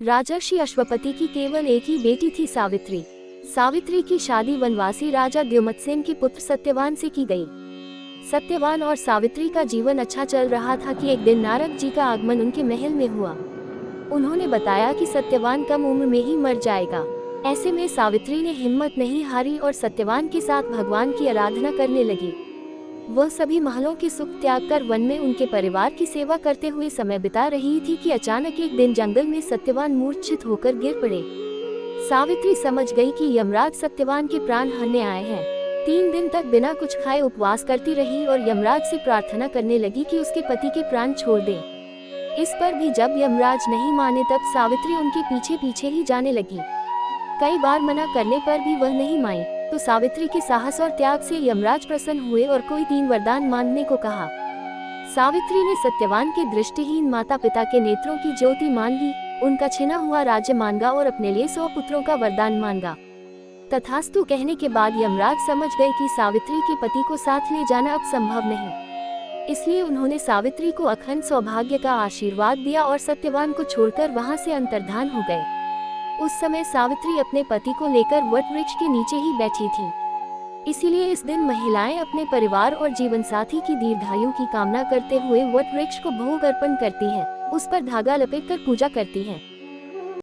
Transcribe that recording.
राजर्षि अश्वपति की केवल एक ही बेटी थी, सावित्री। सावित्री की शादी वनवासी राजा द्युमत्सेन के पुत्र सत्यवान से की गई। सत्यवान और सावित्री का जीवन अच्छा चल रहा था कि एक दिन नारद जी का आगमन उनके महल में हुआ। उन्होंने बताया कि सत्यवान कम उम्र में ही मर जाएगा। ऐसे में सावित्री ने हिम्मत नहीं हारी और सत्यवान के साथ भगवान की आराधना करने लगी। वह सभी महलों के सुख त्याग कर वन में उनके परिवार की सेवा करते हुए समय बिता रही थी कि अचानक एक दिन जंगल में सत्यवान मूर्छित होकर गिर पड़े। सावित्री समझ गई कि यमराज सत्यवान के प्राण हरने आए हैं। 3 दिन तक बिना कुछ खाए उपवास करती रही और यमराज से प्रार्थना करने लगी कि उसके पति के प्राण छोड़ दे। इस पर भी जब यमराज नहीं माने तब सावित्री उनके पीछे पीछे ही जाने लगी। कई बार मना करने पर भी वह नहीं मानी, तो सावित्री के साहस और त्याग से यमराज प्रसन्न हुए और कोई 3 वरदान मांगने को कहा। सावित्री ने सत्यवान के दृष्टिहीन माता पिता के नेत्रों की ज्योति मांगी, उनका छिना हुआ राज्य मांगा और अपने लिए 100 पुत्रों का वरदान मांगा। तथास्तु कहने के बाद यमराज समझ गए कि सावित्री के पति को साथ ले जाना अब संभव नहीं। इसलिए उन्होंने सावित्री को अखंड सौभाग्य का आशीर्वाद दिया और सत्यवान को छोड़कर वहां से अंतर्धान हो गए। उस समय सावित्री अपने पति को लेकर वट वृक्ष के नीचे ही बैठी थी। इसीलिए इस दिन महिलाएं अपने परिवार और जीवन साथी की दीर्घायु की कामना करते हुए वट वृक्ष को भोग अर्पण करती हैं, उस पर धागा लपेटकर पूजा करती हैं।